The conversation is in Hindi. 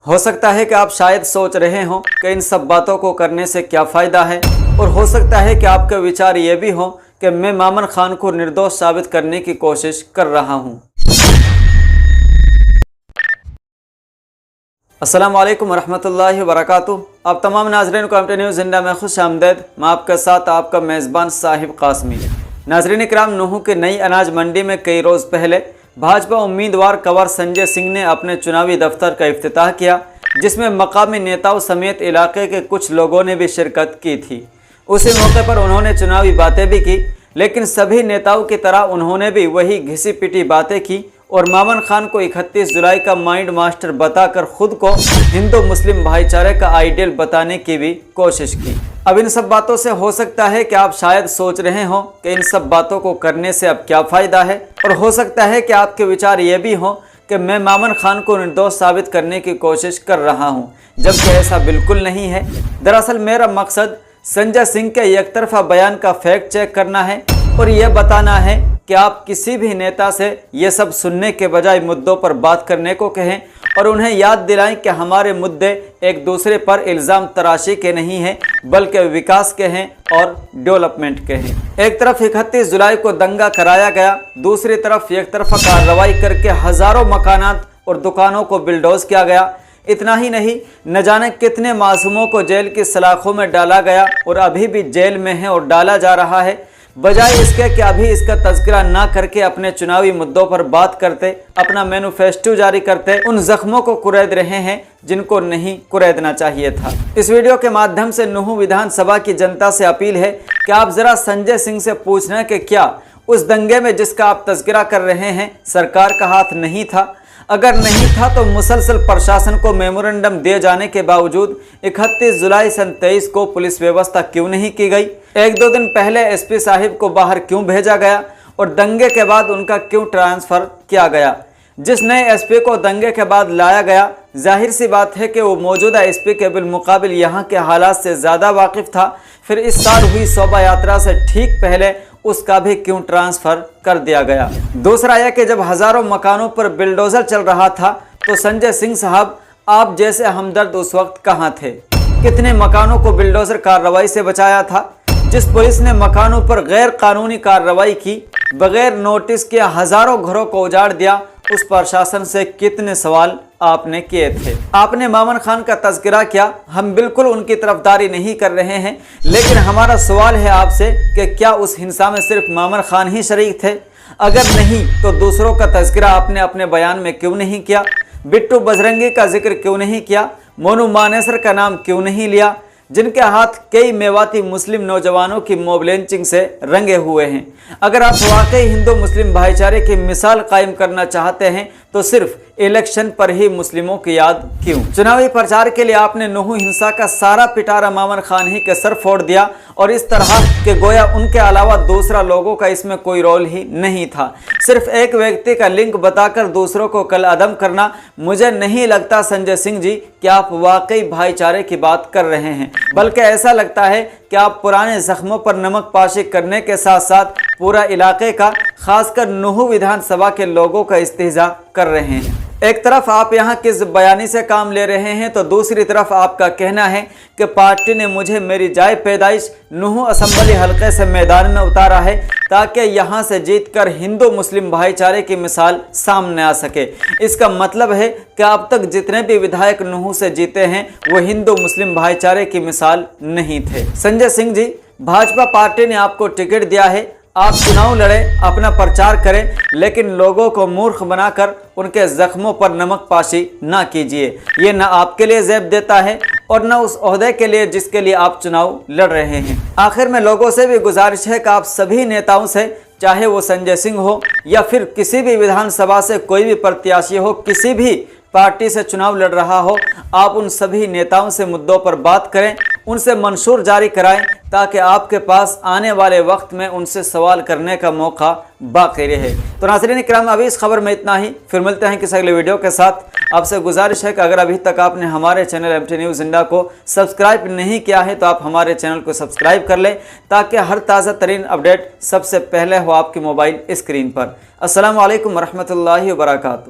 हो सकता है कि आप शायद सोच रहे हों कि इन सब बातों को करने से क्या फ़ायदा है, और हो सकता है कि आपके विचार ये भी हों कि मैं मामन खान को निर्दोष साबित करने की कोशिश कर रहा हूं। अस्सलाम वालेकुम वरहमतुल्लाहि वबरकातुह। आप तमाम नाज़रीन को एमटी न्यूज़ जिंदा में खुश आमदीद। मैं आपके साथ आपका मेज़बान साहिब कासमी। नाज़रीन इकराम, नूहू के नई अनाज मंडी में कई रोज़ पहले भाजपा उम्मीदवार कंवर संजय सिंह ने अपने चुनावी दफ्तर का इफ्तिताह किया, जिसमें मकामी नेताओं समेत इलाके के कुछ लोगों ने भी शिरकत की थी। उसी मौके पर उन्होंने चुनावी बातें भी की, लेकिन सभी नेताओं की तरह उन्होंने भी वही घिसी पिटी बातें की और मामन खान को 31 जुलाई का माइंड मास्टर बताकर खुद को हिंदू मुस्लिम भाईचारे का आइडियल बताने की भी कोशिश की। अब इन सब बातों से हो सकता है कि आप शायद सोच रहे हों कि इन सब बातों को करने से अब क्या फ़ायदा है, और हो सकता है कि आपके विचार ये भी हों कि मैं मामन खान को निर्दोष साबित करने की कोशिश कर रहा हूं, जबकि ऐसा बिल्कुल नहीं है। दरअसल मेरा मकसद संजय सिंह के एक तरफा बयान का फैक्ट चेक करना है और यह बताना है कि आप किसी भी नेता से ये सब सुनने के बजाय मुद्दों पर बात करने को कहें और उन्हें याद दिलाएं कि हमारे मुद्दे एक दूसरे पर इल्ज़ाम तराशी के नहीं हैं, बल्कि विकास के हैं और डेवलपमेंट के हैं। एक तरफ 31 जुलाई को दंगा कराया गया, दूसरी तरफ एक तरफा कार्रवाई करके हज़ारों मकानात और दुकानों को बिल्डोज किया गया। इतना ही नहीं, न जाने कितने मासूमों को जेल की सलाखों में डाला गया और अभी भी जेल में है और डाला जा रहा है। बजाय इसके कि अभी इसका तज़किरा ना करके अपने चुनावी मुद्दों पर बात करते, अपना मैनिफेस्टो जारी करते, उन जख्मों को कुरेद रहे हैं जिनको नहीं कुरेदना चाहिए था। इस वीडियो के माध्यम से नूहू विधानसभा की जनता से अपील है कि आप ज़रा संजय सिंह से पूछना कि क्या उस दंगे में जिसका आप तज़किरा कर रहे हैं सरकार का हाथ नहीं था? अगर नहीं था तो मुसलसल प्रशासन को मेमोरेंडम दिए जाने के बावजूद 31 जुलाई सन 23 को पुलिस व्यवस्था क्यों नहीं की गई? एक दो दिन पहले एसपी साहिब को बाहर क्यों भेजा गया और दंगे के बाद उनका क्यों ट्रांसफ़र किया गया? जिस नए एसपी को दंगे के बाद लाया गया, जाहिर सी बात है कि वो मौजूदा एसपी के बिलमुकाबिल यहाँ के हालात से ज़्यादा वाकिफ़ था। फिर इस साल हुई शोभा यात्रा से ठीक पहले उसका भी क्यों ट्रांसफ़र कर दिया गया? दूसरा यह कि जब हज़ारों मकानों पर बिल्डोज़र चल रहा था तो संजय सिंह साहब, आप जैसे हमदर्द उस वक्त कहाँ थे? कितने मकानों को बिल्डोज़र कार्रवाई से बचाया था? जिस पुलिस ने मकानों पर गैर कानूनी कार्रवाई की, बगैर नोटिस के हज़ारों घरों को उजाड़ दिया, उस प्रशासन से कितने सवाल आपने किए थे? आपने मामन खान का तज़किरा किया, हम बिल्कुल उनकी तरफदारी नहीं कर रहे हैं, लेकिन हमारा सवाल है आपसे कि क्या उस हिंसा में सिर्फ मामन खान ही शरीक थे? अगर नहीं तो दूसरों का तज़किरा आपने अपने बयान में क्यों नहीं किया? बिट्टू बजरंगी का जिक्र क्यों नहीं किया? मोनू मानेसर का नाम क्यों नहीं लिया, जिनके हाथ कई मेवाती मुस्लिम नौजवानों की मॉब लिंचिंग से रंगे हुए हैं? अगर आप वाकई हिंदू मुस्लिम भाईचारे की मिसाल कायम करना चाहते हैं तो सिर्फ इलेक्शन पर ही मुस्लिमों की याद क्यों? चुनावी प्रचार के लिए आपने नूहू हिंसा का सारा पिटारा मामन खान ही के सर फोड़ दिया और इस तरह के गोया उनके अलावा दूसरा लोगों का इसमें कोई रोल ही नहीं था। सिर्फ एक व्यक्ति का लिंक बताकर दूसरों को कल अदम करना, मुझे नहीं लगता संजय सिंह जी कि आप वाकई भाईचारे की बात कर रहे हैं, बल्कि ऐसा लगता है कि आप पुराने जख्मों पर नमक पाशी करने के साथ साथ पूरा इलाके का, खासकर नूहू विधानसभा के लोगों का इस्तेहज़ा कर रहे हैं। एक तरफ आप यहाँ किस बयानी से काम ले रहे हैं तो दूसरी तरफ आपका कहना है कि पार्टी ने मुझे मेरी जाए पैदाइश नूहू असम्बली हलके से मैदान में उतारा है ताकि यहाँ से जीतकर हिंदू मुस्लिम भाईचारे की मिसाल सामने आ सके। इसका मतलब है कि अब तक जितने भी विधायक नूहू से जीते हैं वो हिंदू मुस्लिम भाईचारे की मिसाल नहीं थे। संजय सिंह जी, भाजपा पार्टी ने आपको टिकट दिया है, आप चुनाव लड़ें, अपना प्रचार करें, लेकिन लोगों को मूर्ख बनाकर उनके जख्मों पर नमक पाशी ना कीजिए। ये ना आपके लिए ज़ेब देता है और न उस ओहदे के लिए जिसके लिए आप चुनाव लड़ रहे हैं। आखिर में लोगों से भी गुजारिश है कि आप सभी नेताओं से, चाहे वो संजय सिंह हो या फिर किसी भी विधानसभा से कोई भी प्रत्याशी हो, किसी भी पार्टी से चुनाव लड़ रहा हो, आप उन सभी नेताओं से मुद्दों पर बात करें, उनसे मंशूर जारी कराएं ताकि आपके पास आने वाले वक्त में उनसे सवाल करने का मौका बाकी रहे। तो नाज़रीन इकराम, अभी इस खबर में इतना ही। फिर मिलते हैं किसी अगले वीडियो के साथ। आपसे गुजारिश है कि अगर अभी तक आपने हमारे चैनल एमटी न्यूज़ जिंदा को सब्सक्राइब नहीं किया है तो आप हमारे चैनल को सब्सक्राइब कर लें ताकि हर ताज़ा तरीन अपडेट सबसे पहले हो आपकी मोबाइल स्क्रीन पर। अस्सलामु अलैकुम वरहमतुल्लाहि वबरकातुहू।